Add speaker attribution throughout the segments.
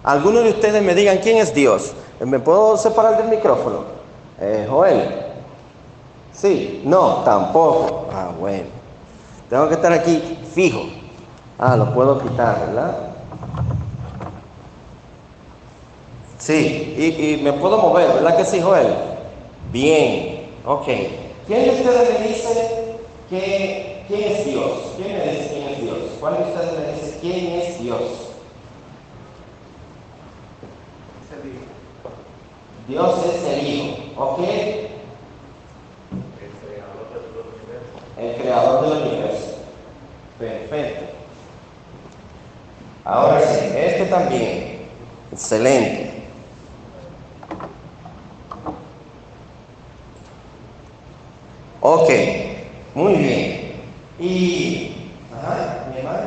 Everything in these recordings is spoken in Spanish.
Speaker 1: Algunos de ustedes me digan quién es Dios. ¿Me puedo separar del micrófono? Joel. Sí, no, tampoco. Ah, bueno. Tengo que estar aquí fijo. Ah, lo puedo quitar, ¿verdad? Sí, y me puedo mover, ¿verdad que sí, Joel? Bien, ok. ¿Quién de ustedes me dice quién es Dios? ¿Quién me dice quién es Dios? ¿Cuál de ustedes me dice quién es Dios? Dios es el Hijo, ¿ok? El creador del universo. Perfecto. Ahora sí, este también. Excelente. Ok, muy bien. Y, ajá, mi hermano.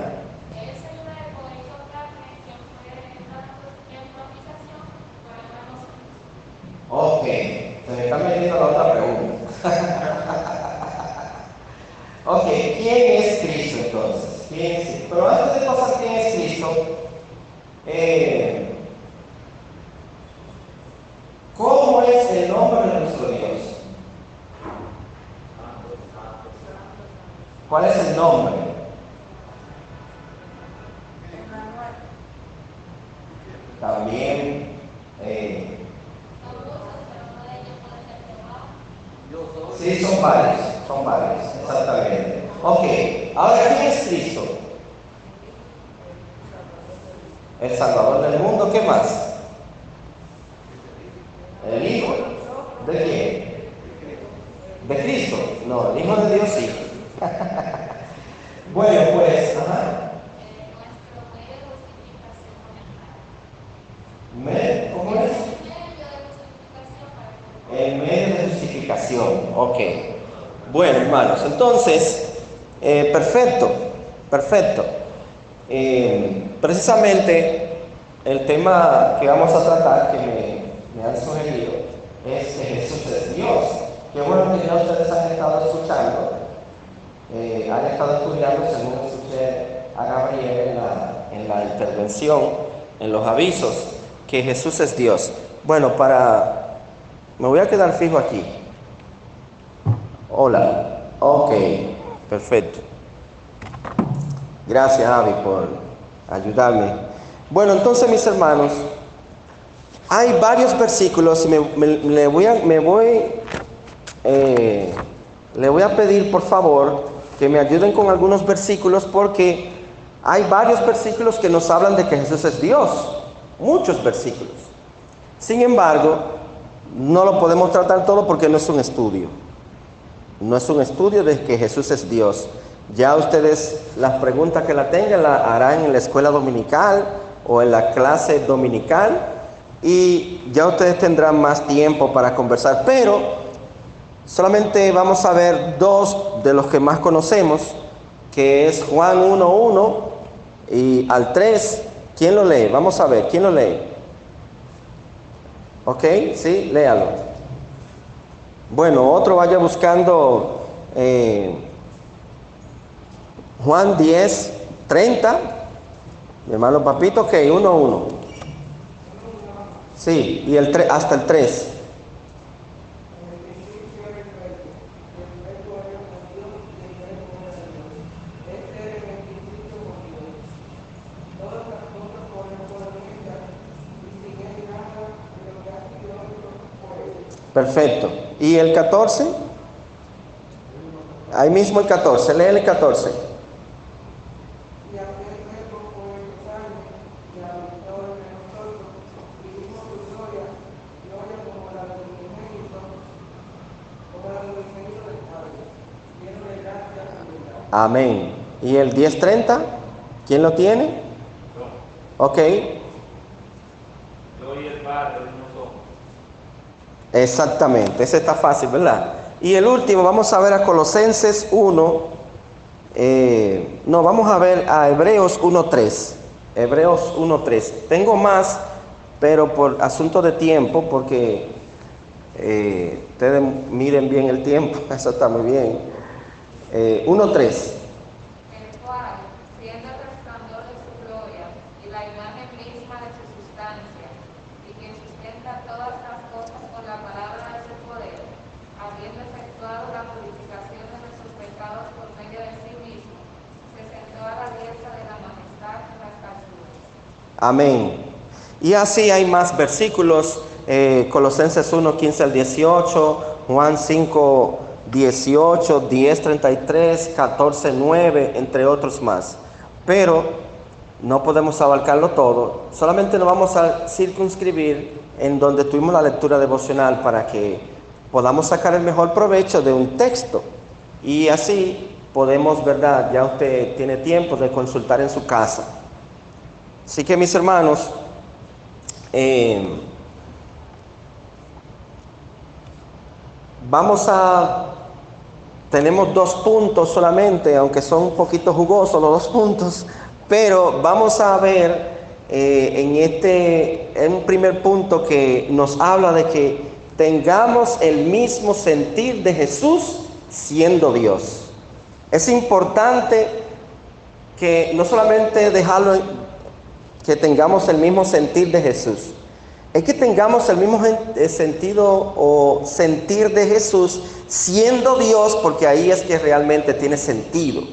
Speaker 2: Ese luego hizo carne que fue dando improvisación por el nuevo.
Speaker 1: Ok, se me está metiendo la otra pregunta. Ok, ¿quién es Cristo entonces? ¿Quién es Cristo? Pero antes de pasar quién es Cristo, ¿cómo es el nombre de nuestro Dios? ¿Cuál es el nombre? También, sí, son varios, exactamente. Ok, ahora ¿quién es Cristo? El Salvador del mundo, ¿qué más? ¿El Hijo? ¿De quién? ¿De Cristo? No, el Hijo de Dios sí. Bueno, pues, ajá. ¿Cómo es? El medio de justificación, ok. Bueno, hermanos, entonces, perfecto, perfecto. Precisamente el tema que vamos a tratar, que me han sugerido, es que Jesús es Dios. Qué bueno que ya ustedes han estado escuchando, han estado estudiando, según escuché a Gabriel en la intervención, en los avisos, que Jesús es Dios. Bueno, me voy a quedar fijo aquí. Hola. Ok, perfecto. Gracias, Avi, por ayudarme. Bueno, entonces, mis hermanos, hay varios versículos y le voy a pedir, por favor, que me ayuden con algunos versículos porque hay varios versículos que nos hablan de que Jesús es Dios. Muchos versículos. Sin embargo, no lo podemos tratar todo porque no es un estudio. No es un estudio de que Jesús es Dios. Ya ustedes las preguntas que la tengan las harán en la escuela dominical o en la clase dominical y ya ustedes tendrán más tiempo para conversar. Pero solamente vamos a ver dos de los que más conocemos, que es Juan 1:1 y al 3. ¿Quién lo lee? Vamos a ver, ¿quién lo lee? ¿Ok? Sí, léalo. Bueno, otro vaya buscando Juan 10:30. Mi hermano Papito, ok, 1:1. Sí, y el 3, hasta el 3. Perfecto. ¿Y el 14? Ahí mismo el 14, lee el 14. Amén. ¿Y el 10:30? ¿Quién lo tiene? Ok. Exactamente, ese está fácil, ¿verdad? Y el último, vamos a ver a Colosenses 1. No, vamos a ver a Hebreos 1:3. Hebreos 1:3. Tengo más, pero por asunto de tiempo, porque ustedes miren bien el tiempo, eso está muy bien. 1:3.
Speaker 2: El cual, siendo el resplandor de su gloria y la imagen imagen misma de su sustancia, y que sustenta todas las cosas con la palabra de su poder, habiendo efectuado la purificación de nuestros pecados por medio de sí mismo, se sentó a la diestra de la majestad en las alturas.
Speaker 1: Amén. Y así hay más versículos, Colosenses 1, 15 al 18, Juan 5, 18, 10, 33, 14, 9, entre otros más. Pero no podemos abarcarlo todo, solamente nos vamos a circunscribir en donde tuvimos la lectura devocional para que podamos sacar el mejor provecho de un texto. Y así podemos, ¿verdad? Ya usted tiene tiempo de consultar en su casa. Así que mis hermanos, tenemos 2 puntos solamente, aunque son un poquito jugosos los 2 puntos, pero vamos a ver en un primer punto que nos habla de que tengamos el mismo sentir de Jesús siendo Dios. Es importante que no solamente que tengamos el mismo sentir de Jesús, es que tengamos el mismo sentido o sentir de Jesús siendo Dios, porque ahí es que realmente tiene sentido.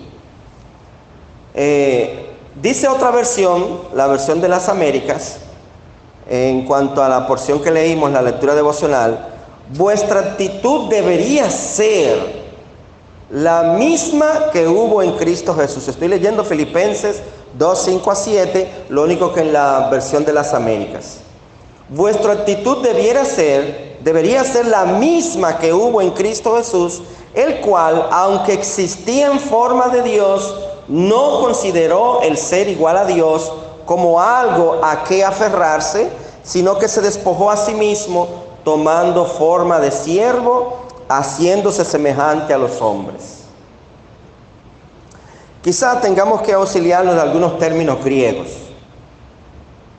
Speaker 1: Dice otra versión, la versión de las Américas, en cuanto a la porción que leímos, la lectura devocional: vuestra actitud debería ser la misma que hubo en Cristo Jesús. Estoy leyendo Filipenses 2, 5 a 7, lo único que en la versión de las Américas. Vuestra actitud debería ser la misma que hubo en Cristo Jesús, el cual, aunque existía en forma de Dios, no consideró el ser igual a Dios como algo a que aferrarse, sino que se despojó a sí mismo, tomando forma de siervo, haciéndose semejante a los hombres. Quizá tengamos que auxiliarnos de algunos términos griegos,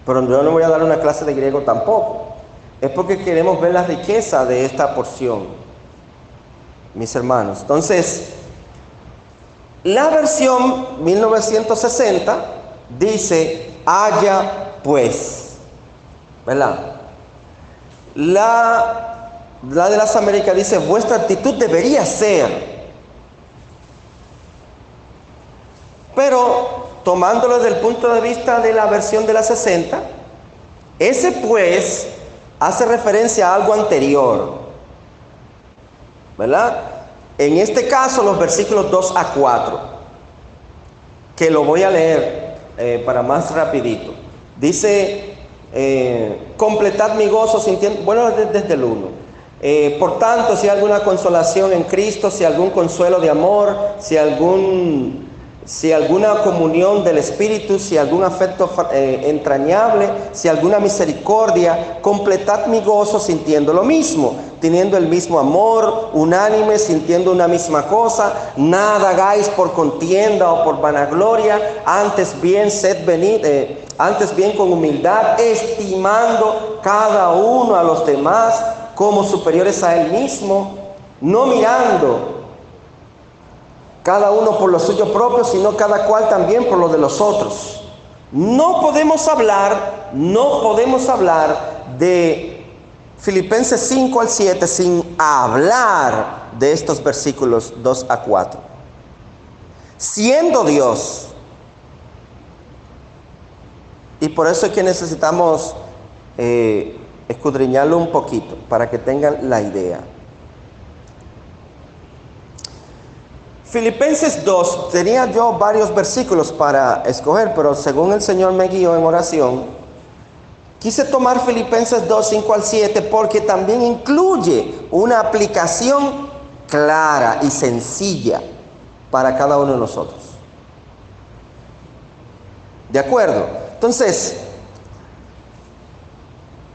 Speaker 1: pero yo no voy a dar una clase de griego tampoco. Es porque queremos ver la riqueza de esta porción, mis hermanos. Entonces, la versión 1960 dice: haya pues, ¿verdad? La de las Américas dice: vuestra actitud debería ser. Pero tomándolo desde el punto de vista de la versión de la 60, ese pues hace referencia a algo anterior, ¿verdad? En este caso, los versículos 2 a 4, que lo voy a leer para más rapidito. Dice: completad mi gozo sintiendo, bueno, desde el 1. Por tanto, si hay alguna consolación en Cristo, si algún consuelo de amor, si alguna comunión del Espíritu, si algún afecto entrañable, si alguna misericordia, completad mi gozo sintiendo lo mismo, teniendo el mismo amor, unánime, sintiendo una misma cosa. Nada hagáis por contienda o por vanagloria, antes bien con humildad, estimando cada uno a los demás como superiores a él mismo, no mirando cada uno por lo suyo propio, sino cada cual también por lo de los otros. No podemos hablar de Filipenses 5 al 7 sin hablar de estos versículos 2 a 4. Siendo Dios. Y por eso es que necesitamos escudriñarlo un poquito, para que tengan la idea. Filipenses 2, tenía yo varios versículos para escoger, pero según el Señor me guió en oración, quise tomar Filipenses 2, 5 al 7, porque también incluye una aplicación clara y sencilla para cada uno de nosotros. ¿De acuerdo? Entonces,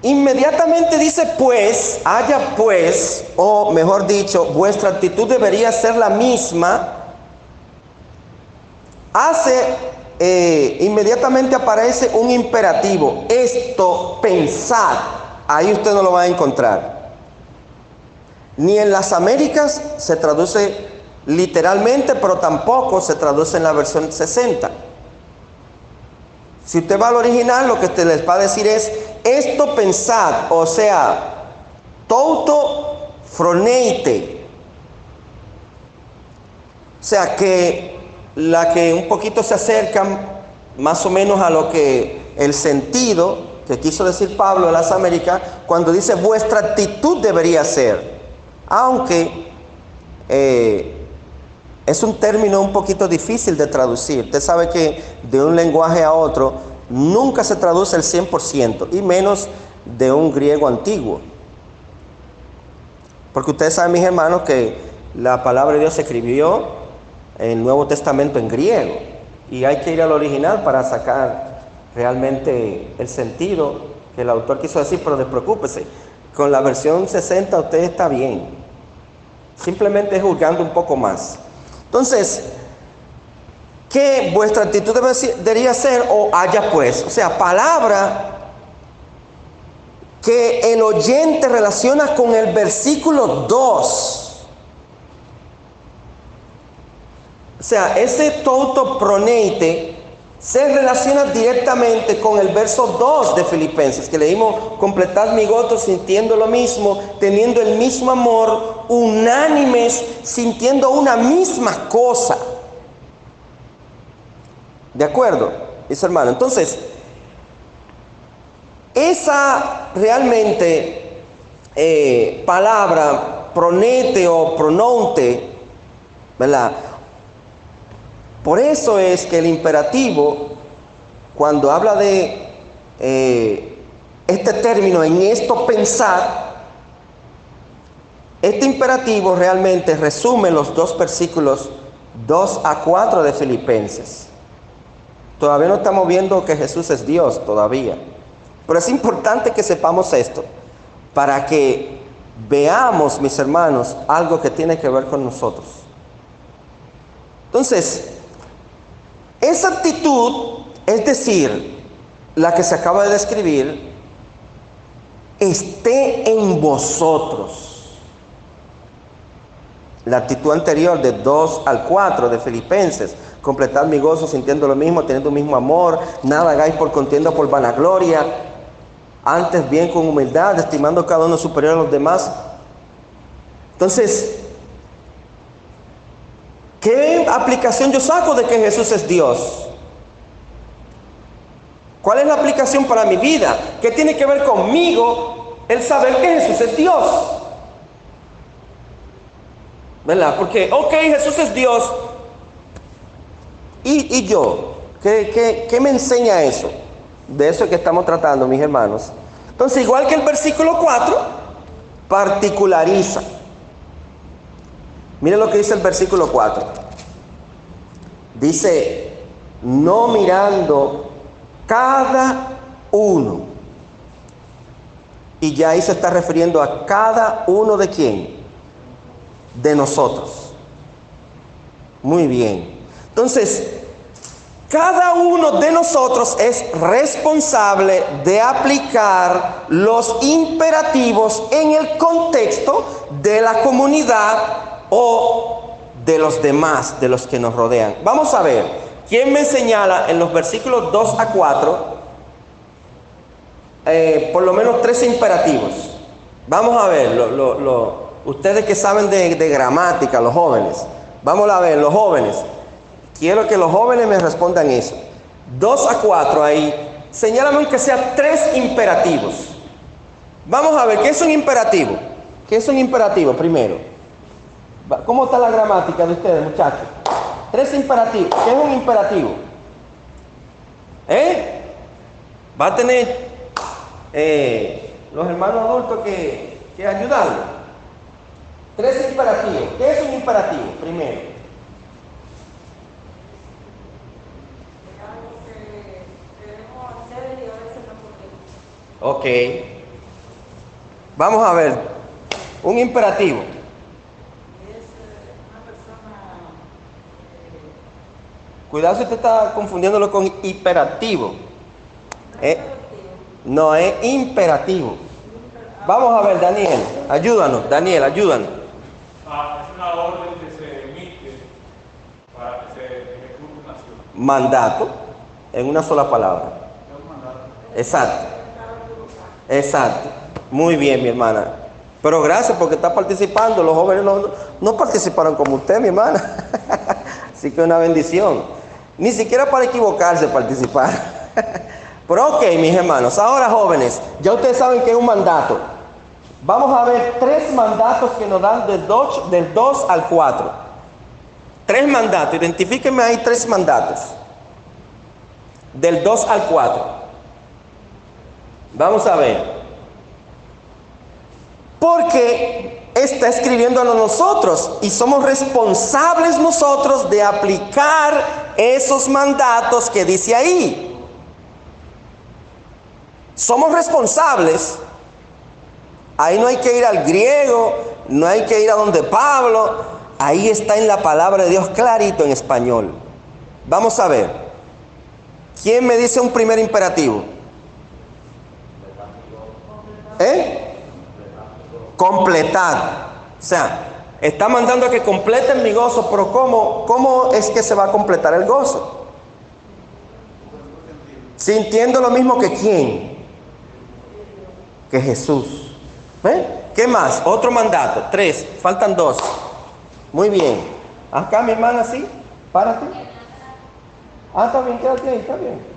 Speaker 1: inmediatamente dice pues, haya pues, o mejor dicho, vuestra actitud debería ser la misma. Inmediatamente aparece un imperativo: esto, pensad. Ahí usted no lo va a encontrar. Ni en las Américas se traduce literalmente, pero tampoco se traduce en la versión 60. Si usted va al original, lo que usted les va a decir es, esto pensad, o sea, touto froneite. O sea, que la que un poquito se acerca más o menos a lo que el sentido que quiso decir Pablo en las Américas, cuando dice vuestra actitud debería ser. Aunque es un término un poquito difícil de traducir. Usted sabe que de un lenguaje a otro nunca se traduce el 100%, y menos de un griego antiguo. Porque ustedes saben, mis hermanos, que la palabra de Dios se escribió en el Nuevo Testamento en griego. Y hay que ir al original para sacar realmente el sentido que el autor quiso decir, pero despreocúpese. Con la versión 60 usted está bien. Simplemente juzgando un poco más. Entonces, ¿qué vuestra actitud debería ser o haya pues? O sea, palabra que el oyente relaciona con el versículo 2. O sea, ese touto proneite se relaciona directamente con el verso 2 de Filipenses, que leímos, completad mi gozo sintiendo lo mismo, teniendo el mismo amor, unánimes, sintiendo una misma cosa. ¿De acuerdo, mis hermanos? Entonces, esa realmente palabra, pronete o prononte, ¿verdad? Por eso es que el imperativo, cuando habla de este término, en esto pensar, este imperativo realmente resume los dos versículos 2 a 4 de Filipenses. Todavía no estamos viendo que Jesús es Dios, todavía. Pero es importante que sepamos esto, para que veamos, mis hermanos, algo que tiene que ver con nosotros. Entonces, esa actitud, es decir, la que se acaba de describir, esté en vosotros. La actitud anterior de 2 al 4 de Filipenses, completad mi gozo sintiendo lo mismo, teniendo el mismo amor, nada hagáis por contienda o por vanagloria, antes bien con humildad, estimando cada uno superior a los demás. Entonces, ¿qué aplicación yo saco de que Jesús es Dios? ¿Cuál es la aplicación para mi vida? ¿Qué tiene que ver conmigo el saber que Jesús es Dios? ¿Verdad? Porque, ok, Jesús es Dios. ¿Y yo? ¿Qué me enseña eso? De eso que estamos tratando, mis hermanos. Entonces, igual que el versículo 4, particulariza. Miren lo que dice el versículo 4. Dice, no mirando cada uno. Y ya ahí se está refiriendo a cada uno de quién. De nosotros. Muy bien. Entonces, cada uno de nosotros es responsable de aplicar los imperativos en el contexto de la comunidad o de los demás, de los que nos rodean. Vamos a ver, ¿quién me señala en los versículos 2 a 4 por lo menos 3 imperativos? Vamos a ver, ustedes que saben de gramática, los jóvenes. Vamos a ver, los jóvenes. Quiero que los jóvenes me respondan eso. 2 a 4 ahí. Señálame aunque sea 3 imperativos. Vamos a ver, ¿qué es un imperativo? ¿Qué es un imperativo primero? ¿Cómo está la gramática de ustedes, muchachos? 3 imperativos. ¿Qué es un imperativo? Va a tener los hermanos adultos que ayudarlo. 3 imperativos. ¿Qué es un imperativo? Primero. Ok. Vamos a ver. Un imperativo. Cuidado si usted está confundiéndolo con hiperactivo. No, es imperativo. Vamos a ver, Daniel. Ayúdanos, Daniel, ayúdanos.
Speaker 3: Es una orden que se emite para que se ejecute una acción.
Speaker 1: Mandato, en una sola palabra. Exacto. Exacto. Muy bien, mi hermana. Pero gracias porque está participando. Los jóvenes no participaron como usted, mi hermana. Así que una bendición. Ni siquiera para equivocarse participaron. Pero ok, mis hermanos. Ahora, jóvenes, ya ustedes saben que es un mandato. Vamos a ver 3 mandatos que nos dan del 2 al 4. 3 mandatos. Identifíquenme ahí 3 mandatos. Del 2 al 4. Vamos a ver. Porque está escribiéndonos nosotros y somos responsables nosotros de aplicar esos mandatos que dice ahí. Somos responsables. Ahí no hay que ir al griego, no hay que ir a donde Pablo. Ahí está en la palabra de Dios clarito en español. Vamos a ver. ¿Quién me dice un primer imperativo? Completar. O sea, está mandando a que completen mi gozo, pero ¿cómo es que se va a completar el gozo? Sintiendo lo mismo que ¿quién? Que Jesús. ¿Qué más? Otro mandato. 3. Faltan 2. Muy bien. Acá, mi hermana, ¿sí? Párate. Está bien, quédate ahí, está bien.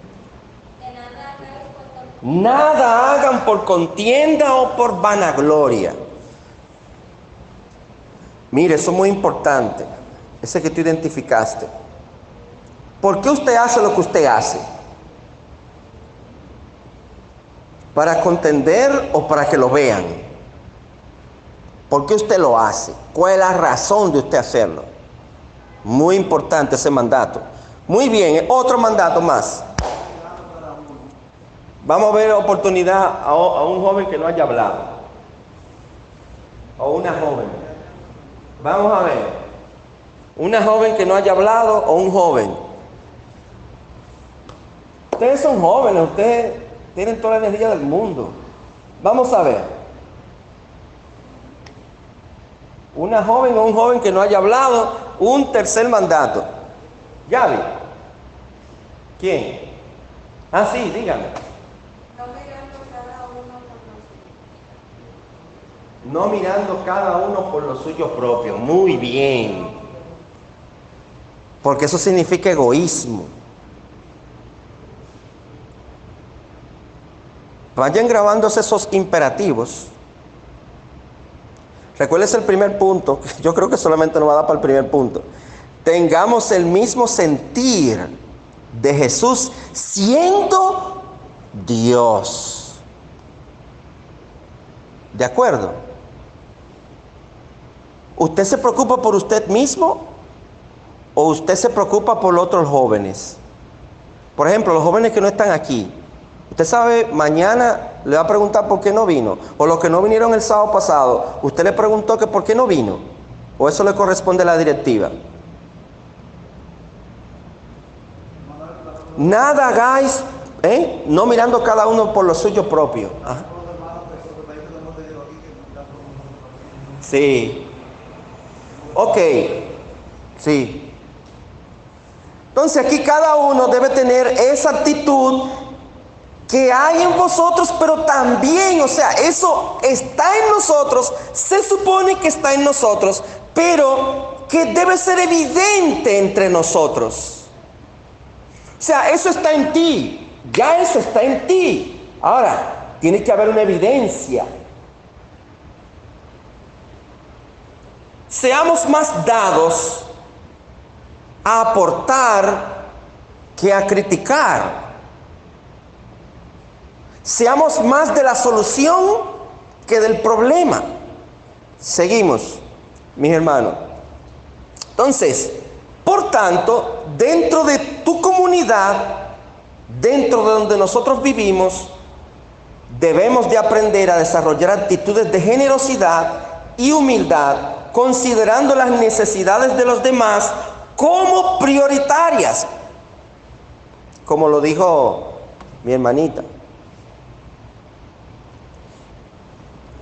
Speaker 1: Nada hagan por contienda o por vanagloria. Mire, eso es muy importante. Ese que tú identificaste. ¿Por qué usted hace lo que usted hace? ¿Para contender o para que lo vean? ¿Por qué usted lo hace? ¿Cuál es la razón de usted hacerlo? Muy importante ese mandato. Muy bien, otro mandato más. Vamos a ver oportunidad a un joven que no haya hablado. O una joven. Vamos a ver. Una joven que no haya hablado o un joven. Ustedes son jóvenes, ustedes tienen toda la energía del mundo. Vamos a ver. Una joven o un joven que no haya hablado, un tercer mandato. ¿Yavi? ¿Quién? Sí, dígame. No mirando cada uno por lo suyo propio. Muy bien. Porque eso significa egoísmo. Vayan grabándose esos imperativos. Recuerden el primer punto. Yo creo que solamente nos va a dar para el primer punto. Tengamos el mismo sentir de Jesús siendo Dios. ¿De acuerdo? ¿Usted se preocupa por usted mismo o usted se preocupa por los otros jóvenes? Por ejemplo, los jóvenes que no están aquí. Usted sabe, mañana le va a preguntar por qué no vino. O los que no vinieron el sábado pasado, usted le preguntó que por qué no vino. O eso le corresponde a la directiva. Nada hagáis, no mirando cada uno por lo suyo propio. Ajá. Sí. Ok. Sí. Entonces aquí cada uno debe tener esa actitud que hay en vosotros, pero también, o sea, eso está en nosotros, se supone que está en nosotros, pero que debe ser evidente entre nosotros. O sea, eso está en ti, ya eso está en ti. Ahora, tiene que haber una evidencia. Seamos más dados a aportar que a criticar. Seamos más de la solución que del problema. Seguimos, mis hermanos. Entonces, por tanto, dentro de tu comunidad, dentro de donde nosotros vivimos, debemos de aprender a desarrollar actitudes de generosidad y humildad, considerando las necesidades de los demás como prioritarias, como lo dijo mi hermanita.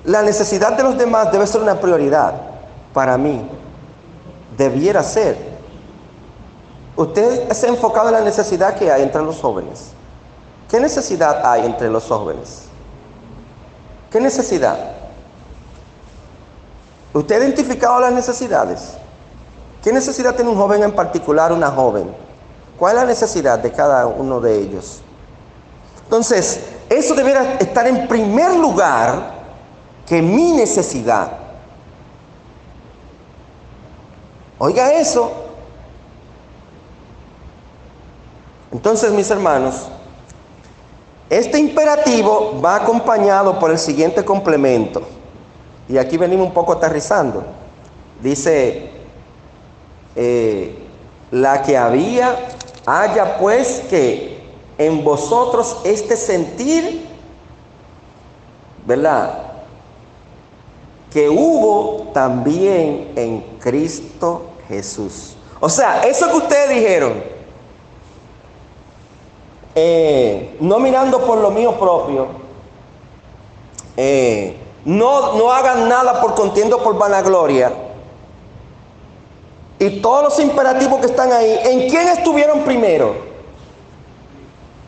Speaker 1: La necesidad de los demás debe ser una prioridad para mí. Debiera ser. Usted se ha enfocado en la necesidad que hay entre los jóvenes. ¿Qué necesidad hay entre los jóvenes? ¿Qué necesidad? ¿Usted ha identificado las necesidades? ¿Qué necesidad tiene un joven en particular, una joven? ¿Cuál es la necesidad de cada uno de ellos? Entonces, eso debería estar en primer lugar que mi necesidad. Oiga eso. Entonces, mis hermanos, este imperativo va acompañado por el siguiente complemento. Y aquí venimos un poco aterrizando. Dice, la que haya pues que en vosotros este sentir, ¿verdad?, que hubo también en Cristo Jesús. O sea, eso que ustedes dijeron, no mirando por lo mío propio, no hagan nada por contienda o por vanagloria, y todos los imperativos que están ahí, ¿en quién estuvieron primero?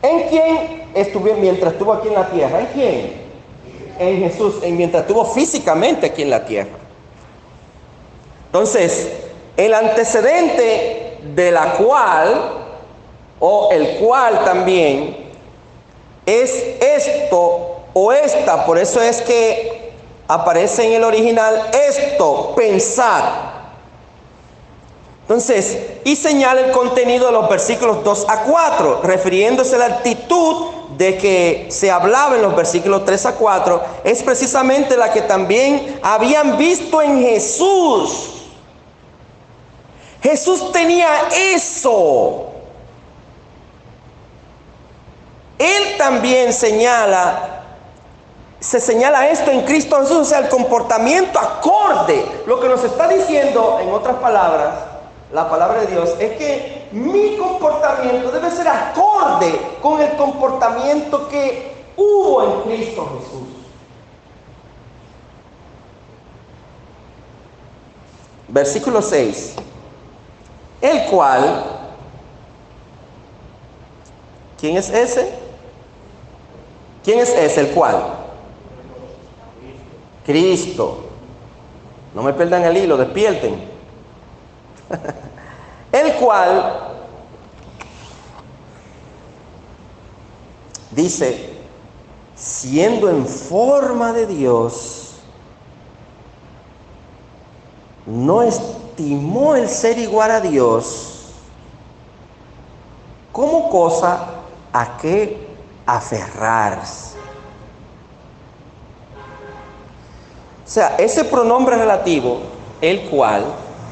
Speaker 1: ¿En quién estuvieron mientras estuvo aquí en la tierra? ¿En quién? En Jesús, mientras estuvo físicamente aquí en la tierra. Entonces, el antecedente de la cual, o el cual también, es esto o esta. Por eso es que aparece en el original esto, pensar. Entonces, y señala el contenido de los versículos 2 a 4, refiriéndose a la actitud de que se hablaba en los versículos 3 a 4, es precisamente la que también habían visto en Jesús. Jesús tenía eso. Él también se señala esto en Cristo Jesús, o sea, el comportamiento acorde. Lo que nos está diciendo, en otras palabras, la palabra de Dios, es que mi comportamiento debe ser acorde con el comportamiento que hubo en Cristo Jesús. Versículo 6. El cual, ¿quién es ese? ¿Quién es ese, el cual? Cristo. No me pierdan el hilo, despierten. El cual dice, siendo en forma de Dios, no estimó el ser igual a Dios como cosa a que aferrarse. O sea, ese pronombre relativo, el cual,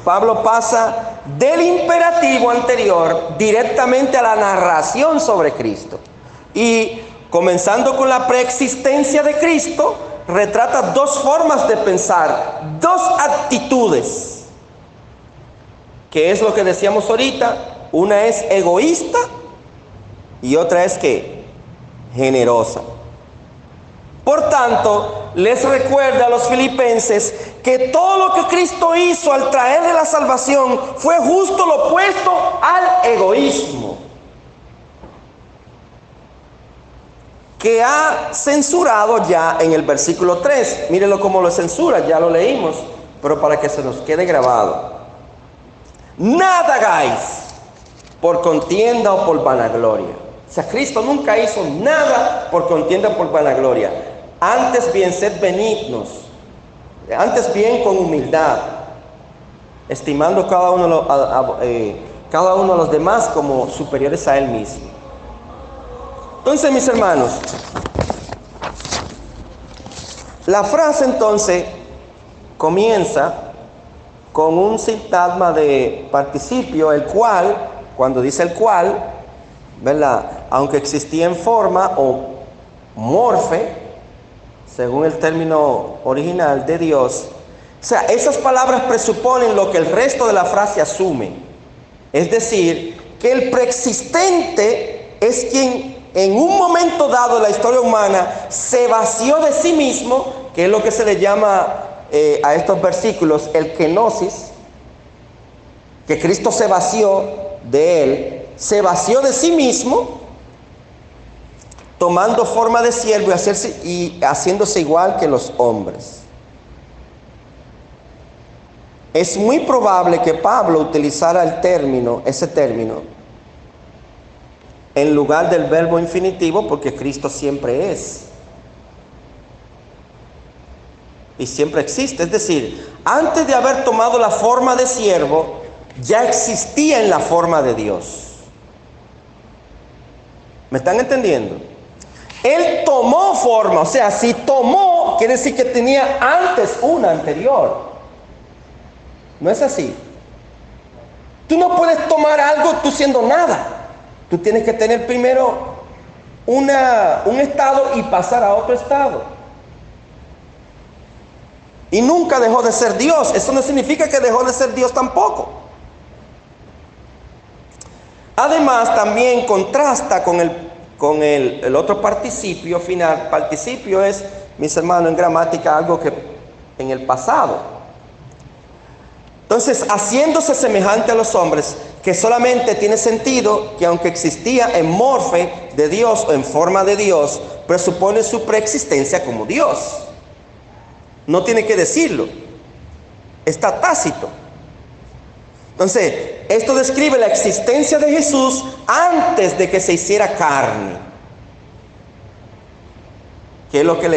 Speaker 1: Pablo pasa del imperativo anterior directamente a la narración sobre Cristo. Y comenzando con la preexistencia de Cristo, retrata dos formas de pensar, dos actitudes, que es lo que decíamos ahorita. Una es egoísta y otra es que generosa. Por tanto, les recuerda a los filipenses que todo lo que Cristo hizo al traerle la salvación fue justo lo opuesto al egoísmo, que ha censurado ya en el versículo 3. Mírenlo cómo lo censura, ya lo leímos, pero para que se nos quede grabado. Nada hagáis por contienda o por vanagloria. O sea, Cristo nunca hizo nada por contienda o por vanagloria. Antes bien, sed benignos, antes bien con humildad, estimando cada uno de los demás como superiores a él mismo. Entonces, mis hermanos, la frase entonces comienza con un sintagma de participio, el cual, cuando dice el cual, ¿verdad?, aunque existía en forma o morfe, según el término original de Dios, o sea, esas palabras presuponen lo que el resto de la frase asume. Es decir, que el preexistente es quien en un momento dado de la historia humana se vació de sí mismo, que es lo que se le llama a estos versículos el kenosis, que Cristo se vació de él, se vació de sí mismo tomando forma de siervo y haciéndose igual que los hombres. Es muy probable que Pablo utilizara ese término, en lugar del verbo infinitivo, porque Cristo siempre es. Y siempre existe. Es decir, antes de haber tomado la forma de siervo, ya existía en la forma de Dios. ¿Me están entendiendo? Él tomó forma, o sea, si tomó, quiere decir que tenía antes una anterior. ¿No es así? Tú no puedes tomar algo tú siendo nada. Tú tienes que tener primero un estado y pasar a otro estado. Y nunca dejó de ser Dios. Eso no significa que dejó de ser Dios tampoco. Además, también contrasta con el otro participio final. Participio es, mis hermanos, en gramática algo que en el pasado. Entonces, haciéndose semejante a los hombres, que solamente tiene sentido que aunque existía en morfe de Dios o en forma de Dios, presupone su preexistencia como Dios. No tiene que decirlo. Está tácito. Entonces, esto describe la existencia de Jesús antes de que se hiciera carne. Que es lo que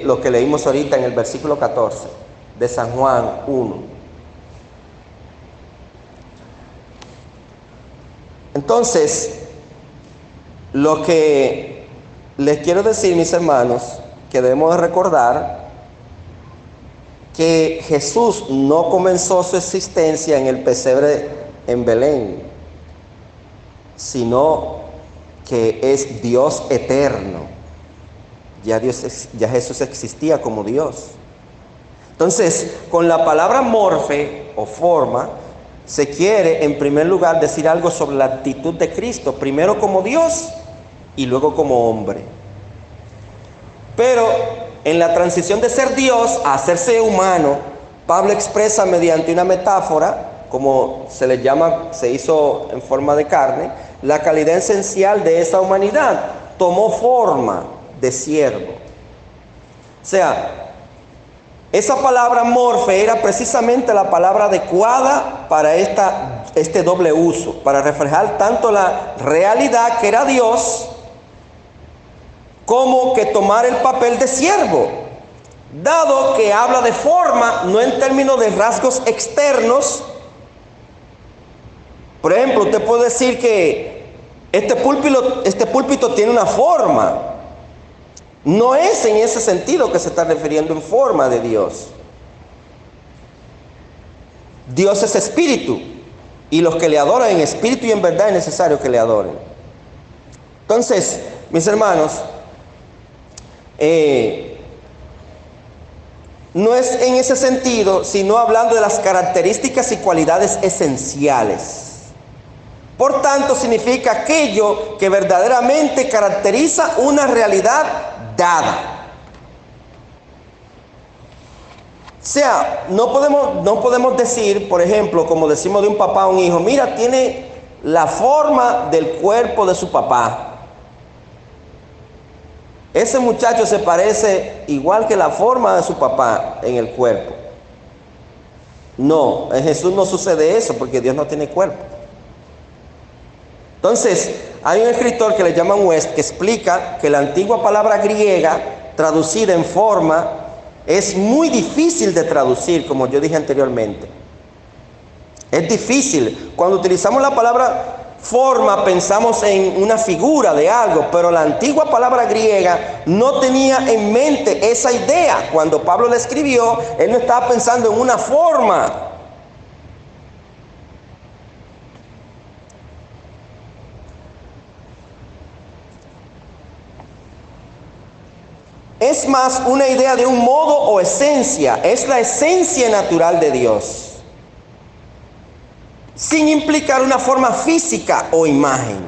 Speaker 1: lo que leímos ahorita en el versículo 14 de San Juan 1. Entonces, lo que les quiero decir, mis hermanos, que debemos de recordar que Jesús no comenzó su existencia en el pesebre en Belén, sino que es Dios eterno. Ya Jesús existía como Dios. Entonces, con la palabra morfe o forma, se quiere en primer lugar decir algo sobre la actitud de Cristo, primero como Dios y luego como hombre. Pero en la transición de ser Dios a hacerse humano, Pablo expresa mediante una metáfora, como se le llama, se hizo en forma de carne, la calidad esencial de esa humanidad. Tomó forma de siervo. O sea, esa palabra morfe era precisamente la palabra adecuada para este doble uso, para reflejar tanto la realidad que era Dios, como que tomar el papel de siervo, dado que habla de forma, no en términos de rasgos externos. Por ejemplo, usted puede decir que este púlpito tiene una forma. No es en ese sentido que se está refiriendo en forma de Dios. Dios es espíritu, y los que le adoran en espíritu y en verdad es necesario que le adoren. Entonces, mis hermanos, no es en ese sentido, sino hablando de las características y cualidades esenciales. Por tanto, significa aquello que verdaderamente caracteriza una realidad dada. O sea, no podemos decir, por ejemplo, como decimos de un papá a un hijo, mira, tiene la forma del cuerpo de su papá. Ese muchacho se parece igual que la forma de su papá en el cuerpo. No, en Jesús no sucede eso, porque Dios no tiene cuerpo. Entonces, hay un escritor que le llaman West que explica que la antigua palabra griega traducida en forma es muy difícil de traducir, como yo dije anteriormente. Es difícil. Cuando utilizamos la palabra forma pensamos en una figura de algo, pero la antigua palabra griega no tenía en mente esa idea. Cuando Pablo la escribió, él no estaba pensando en una forma. Es más una idea de un modo o esencia, es la esencia natural de Dios, sin implicar una forma física o imagen.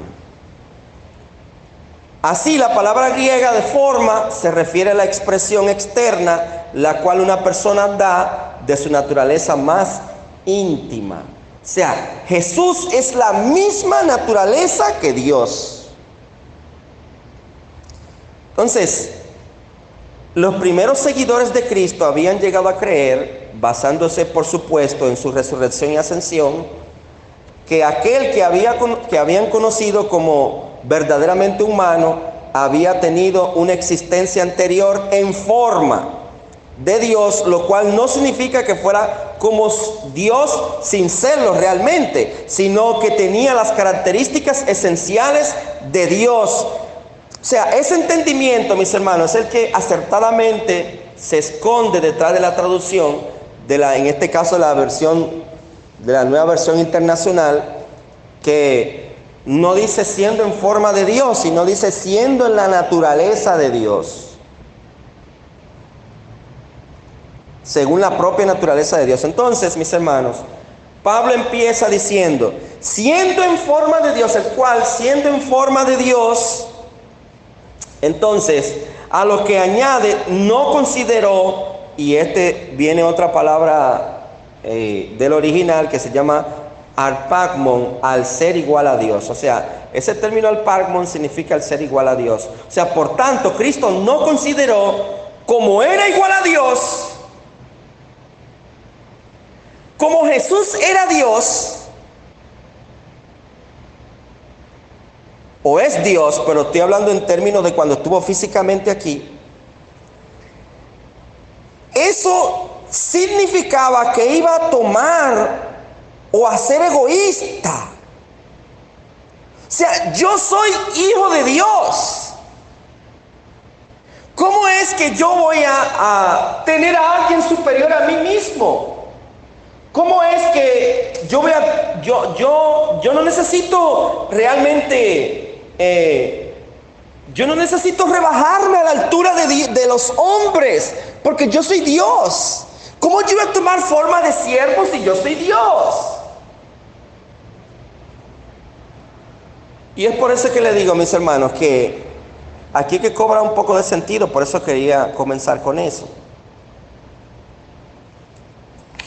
Speaker 1: Así, la palabra griega de forma se refiere a la expresión externa, la cual una persona da de su naturaleza más íntima. O sea, Jesús es la misma naturaleza que Dios. Entonces, los primeros seguidores de Cristo habían llegado a creer, basándose por supuesto en su resurrección y ascensión, que aquel que habían conocido como verdaderamente humano había tenido una existencia anterior en forma de Dios, lo cual no significa que fuera como Dios sin serlo realmente, sino que tenía las características esenciales de Dios. O sea, ese entendimiento, mis hermanos, es el que acertadamente se esconde detrás de la traducción en este caso de la Nueva Versión Internacional, que no dice siendo en forma de Dios, sino dice siendo en la naturaleza de Dios, según la propia naturaleza de Dios. Entonces, mis hermanos, Pablo empieza diciendo, siendo en forma de Dios, el cual siendo en forma de Dios, entonces, a lo que añade, no consideró, y viene otra palabra del original que se llama arpagmon, al ser igual a Dios. O sea, ese término arpagmon significa el ser igual a Dios. O sea, por tanto, Cristo no consideró como era igual a Dios, como Jesús era Dios, o es Dios, pero estoy hablando en términos de cuando estuvo físicamente aquí. Eso significaba que iba a tomar o a ser egoísta. O sea, yo soy hijo de Dios. ¿Cómo es que yo voy a tener a alguien superior a mí mismo? ¿Cómo es que yo no necesito realmente, yo no necesito rebajarme a la altura de los hombres, porque yo soy Dios? ¿Cómo yo voy a tomar forma de siervo si yo soy Dios? Y es por eso que le digo, mis hermanos, que aquí que cobra un poco de sentido, por eso quería comenzar con eso.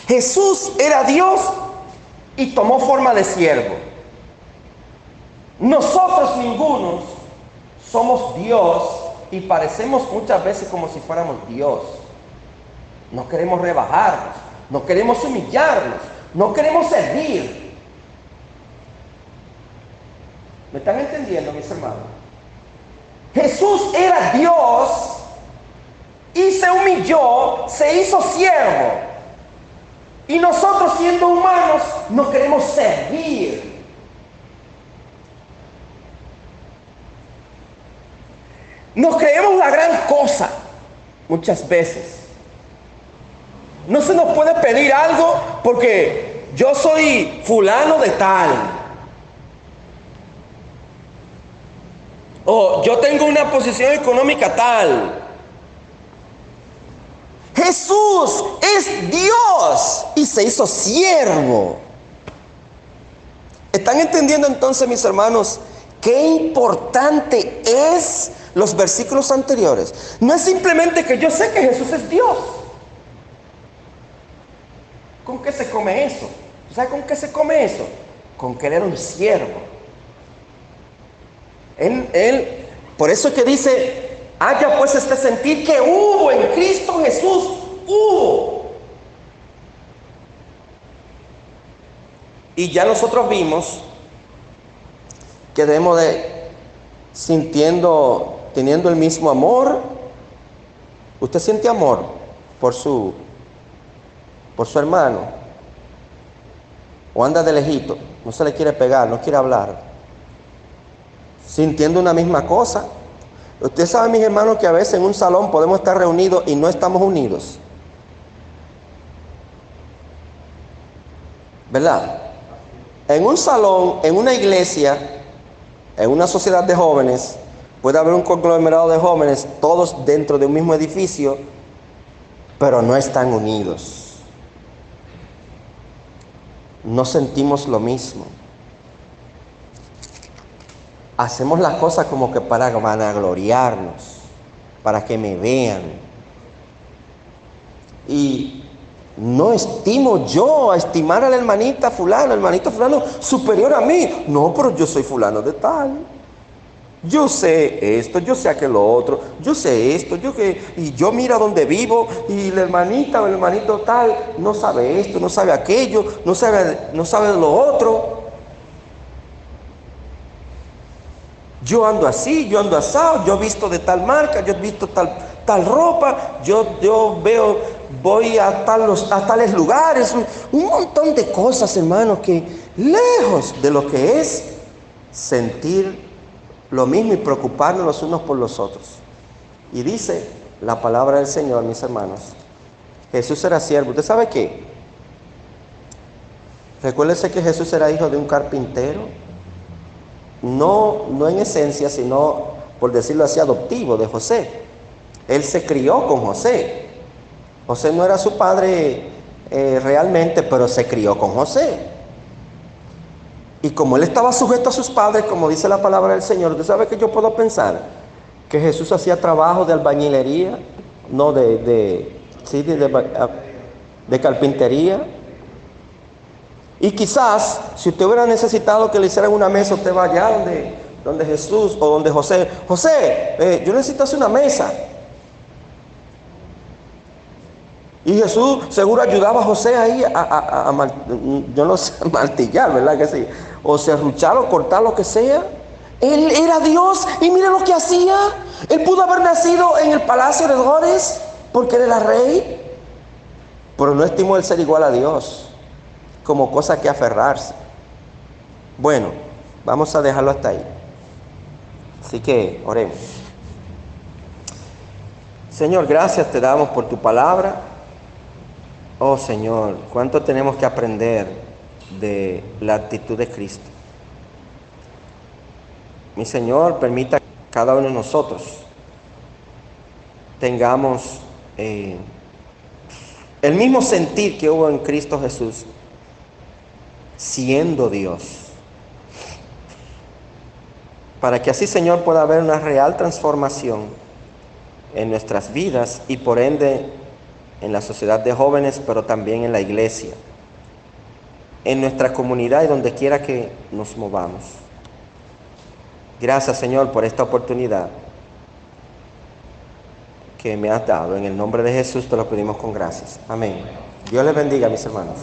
Speaker 1: Jesús era Dios y tomó forma de siervo. Nosotros ninguno somos Dios y parecemos muchas veces como si fuéramos Dios. No queremos rebajarnos, no queremos humillarnos, no queremos servir. ¿Me están entendiendo, mis hermanos? Jesús era Dios y se humilló, se hizo siervo. Y nosotros, siendo humanos, no queremos servir. Nos creemos la gran cosa muchas veces. No se nos puede pedir algo porque yo soy fulano de tal. O yo tengo una posición económica tal. Jesús es Dios y se hizo siervo. ¿Están entendiendo entonces, mis hermanos, qué importante es los versículos anteriores? No es simplemente que yo sé que Jesús es Dios. ¿Con qué se come eso? ¿Sabe con qué se come eso? Con que él era un siervo. Por eso es que dice, haya pues este sentir que hubo en Cristo Jesús, hubo. Y ya nosotros vimos que debemos de, teniendo el mismo amor. ¿Usted siente amor por su hermano? ¿O anda de lejito? No se le quiere pegar, no quiere hablar. Sintiendo una misma cosa. Usted sabe, mis hermanos, que a veces en un salón podemos estar reunidos y no estamos unidos. ¿Verdad? En un salón, en una iglesia, en una sociedad de jóvenes, puede haber un conglomerado de jóvenes, todos dentro de un mismo edificio, pero no están unidos. No sentimos lo mismo. Hacemos las cosas como que para vanagloriarnos, para que me vean. Y no estimo yo a estimar a la hermanito fulano superior a mí. No, pero yo soy fulano de tal. Yo sé esto, yo sé aquello otro, yo sé esto, y yo mira dónde vivo, y la hermanita o el hermanito tal no sabe esto, no sabe aquello, no sabe lo otro. Yo ando así, yo ando asado, yo he visto de tal marca, yo he visto tal ropa, yo veo, voy a tales lugares, un montón de cosas, hermanos, que lejos de lo que es sentir lo mismo y preocuparnos los unos por los otros. Y dice la palabra del Señor, mis hermanos, Jesús era siervo. ¿Usted sabe qué? Recuérdese que Jesús era hijo de un carpintero. No en esencia, sino, por decirlo así, adoptivo de José. Él se crió con José. José no era su padre realmente, pero se crió con José. Y como él estaba sujeto a sus padres, como dice la palabra del Señor, ¿usted sabe que yo puedo pensar? Que Jesús hacía trabajo de albañilería, no de carpintería. Y quizás, si usted hubiera necesitado que le hicieran una mesa, usted va allá donde Jesús o donde José. José, yo necesito hacer una mesa. Y Jesús seguro ayudaba a José ahí yo no sé, martillar, ¿verdad que sí? O serruchar o cortar, lo que sea. Él era Dios y mire lo que hacía. Él pudo haber nacido en el palacio de Herodes porque él era rey, pero no estimó el ser igual a Dios como cosa que aferrarse. Bueno, vamos a dejarlo hasta ahí. Así que oremos. Señor, gracias te damos por tu palabra. Oh Señor, cuánto tenemos que aprender de la actitud de Cristo. Mi Señor, permita que cada uno de nosotros tengamos el mismo sentir que hubo en Cristo Jesús, siendo Dios. Para que así, Señor, pueda haber una real transformación en nuestras vidas y por ende en la sociedad de jóvenes, pero también en la iglesia, en nuestra comunidad y donde quiera que nos movamos. Gracias, Señor, por esta oportunidad que me has dado. En el nombre de Jesús te lo pedimos con gracias. Amén. Dios les bendiga, mis hermanos.